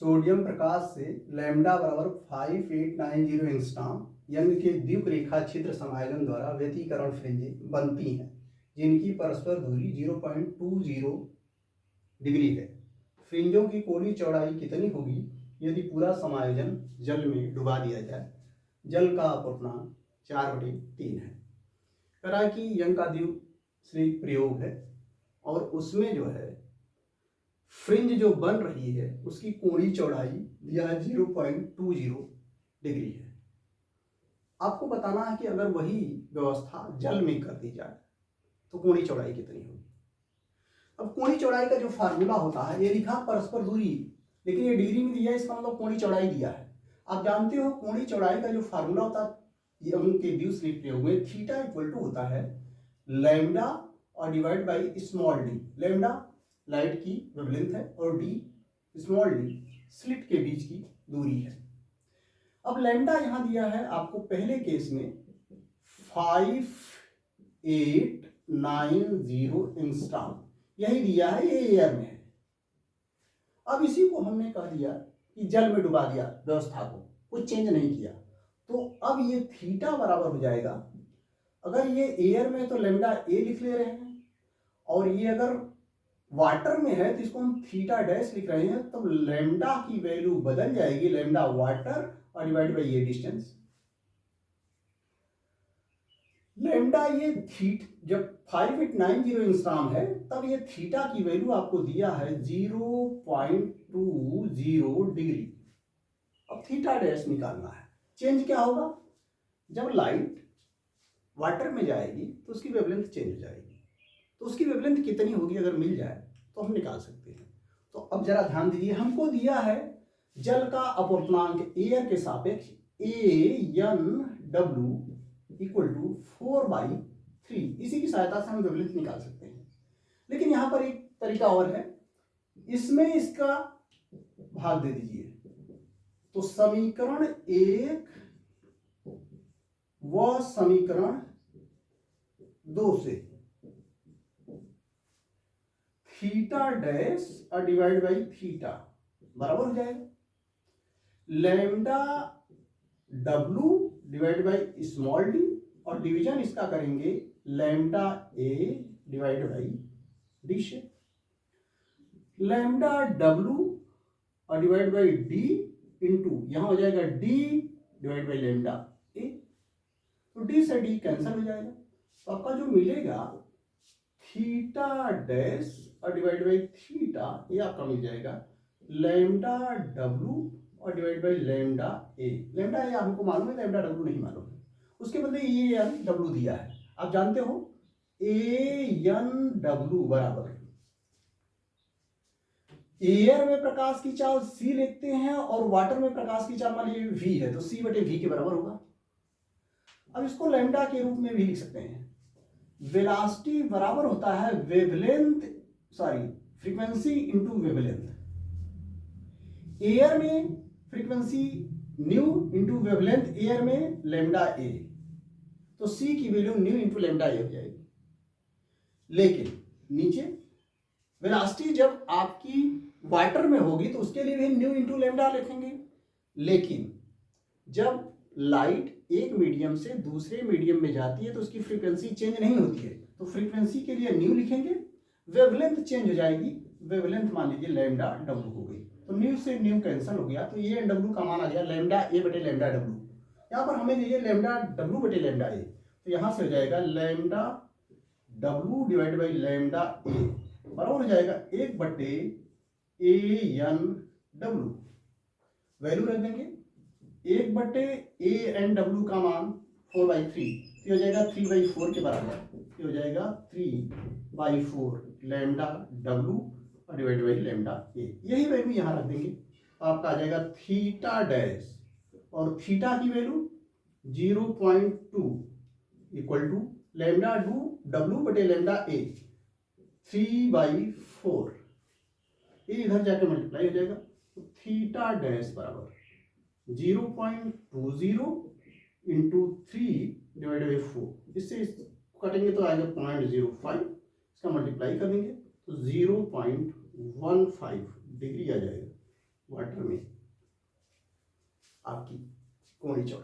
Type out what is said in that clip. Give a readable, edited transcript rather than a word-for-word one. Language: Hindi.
सोडियम प्रकाश से लैम्डा बराबर 5890 एंगस्ट्रॉम यंग के द्विक रेखा छिद्र समायोजन द्वारा व्यतिकरण फ्रिंजें बनती हैं जिनकी परस्पर दूरी 0.20 डिग्री है। फ्रिंजों की कोणीय चौड़ाई कितनी होगी यदि पूरा समायोजन जल में डुबा दिया जाए? जल का अपूर्णांक 4/3 है। करा कि यंग का द्विश्री प्रयोग है और उसमें जो है फ्रिंज जो बन रही है उसकी कोणीय चौड़ाई दिया है 0.20 डिग्री है। आपको बताना है कि अगर वही व्यवस्था जल में कर दी जाए तो कोणीय चौड़ाई कितनी होगी। अब कोणीय चौड़ाई का जो फार्मूला होता है, ये लिखा परस्पर दूरी, लेकिन ये डिग्री में दिया है, इसका मतलब कोणीय चौड़ाई दिया है। आप जानते हो कोणीय चौड़ाई का जो फार्मूला होता है यंग के द्विश्री प्रयोग में थीटा इक्वल टू होता है लैम्डा और divide by small D. Lambda light की वेवलेंथ है और डी स्मॉल डी स्लिट के बीच की दूरी है। अब लैम्डा यहां दिया है आपको पहले केस में 5890 एंगस्ट्रॉम, यही दिया है, ये एयर में है। अब इसी को हमने कह दिया कि जल में डुबा दिया व्यवस्था को, कुछ चेंज नहीं किया, तो अब ये थीटा बराबर हो जाएगा। अगर ये एयर में तो लैम्डा ए लिख ले रहे हैं और ये अगर वाटर में है तो इसको हम थीटा डैश लिख रहे हैं, तो लैम्डा की वैल्यू बदल जाएगी, लैम्डा वाटर और डिवाइड बाई ये डिस्टेंस। लैम्डा ये जब 5890 एंगस्ट्रॉम है तब ये थीटा की वैल्यू आपको दिया है 0.20 डिग्री। अब थीटा डैश निकालना है। चेंज क्या होगा? जब लाइट वाटर में जाएगी तो उसकी वेवलेंथ चेंज हो जाएगी, तो उसकी वेवलेंथ कितनी होगी अगर मिल जाए तो हम निकाल सकते हैं। तो अब जरा ध्यान दीजिए, हमको दिया है जल का अपूर्णांक एयर के सापेक्ष ANW इक्वल टू 4/3। इसी की सहायता से हम वेवलेंथ निकाल सकते हैं। लेकिन यहां पर एक तरीका और है, इसमें इसका भाग दे दीजिए, तो समीकरण 1 व समीकरण 2 से थीटा डैश और डिवाइड बाई थीटा बराबर हो जाएगा lambda W divide by small D, और डिवीजन इसका करेंगे lambda A divide by D से। लैम्डा W और डिवाइड बाई डी इंटू यहां हो जाएगा D divide by lambda A, तो D से D कैंसिल हो जाएगा, तो आपका जो मिलेगा थीटा डैश और डिवाइड बाई थीटा, ये आपका मिल जाएगा लैम्डा W और divide by lambda A। Lambda A हमको मालूम है, लैम्डा W नहीं मालूम है, उसके बदले ये W दिया है। आप जानते हो ANW बराबर एयर में प्रकाश की चाल C लिखते हैं और वाटर में प्रकाश की चाल मान लीजिए V है, तो C/V के बराबर होगा। अब इसको लैम्डा के रूप में भी लिख सकते हैं। वेलोसिटी बराबर होता है फ्रीक्वेंसी इंटू वेवलेंथ। एयर में frequency new into wavelength, air में लैम्डा ए, तो सी की वैल्यू न्यू इंटू लैम्डा ए हो जाएगी। लेकिन नीचे वेलोसिटी जब आपकी वाटर में होगी तो उसके लिए भी न्यू इंटू लैम्डा लिखेंगे, लेकिन जब लाइट एक मीडियम से दूसरे मीडियम में जाती है तो उसकी फ्रीक्वेंसी चेंज नहीं होती है, तो फ्रीक्वेंसी के लिए न्यू लिखेंगे, वेवलेंथ चेंज हो जाएगी, वेवलेंथ मान लीजिए लैम्डा W हो गई, तो न्यू से न्यू कैंसिल हो गया, तो ये W का मान आ गया लैम्डा A बटे लैम्डा W। यहाँ पर हमें चाहिए लैम्डा W बटे लैम्डा A, तो यहाँ से हो जाएगा lambda W divide by lambda A बराबर हो जाएगा 1 बटे ANW। वैल्यू रख देंगे, 1 बटे ANW का मान 4/3, हो जाएगा 3/4 के बराबर, हो जाएगा 3/4 लैम्डा W और डिवाइड बाई लैम्डा A। यही वैल्यू यहां रख देंगे, आपका आ जाएगा थीटा डैश और थीटा की value 0.2 equal to lambda W बटे लैम्डा A 3/4, ये इधर जाकर मल्टीप्लाई हो जाएगा, तो थीटा डैश बराबर 0.20 इंटू 3 डिवाइड बाई 4, इससे कटेंगे तो आएगा 0.05, इसका मल्टीप्लाई कर देंगे तो 0.15 डिग्री आ जाएगा, वाटर में आपकी कोणी चौड़ाई।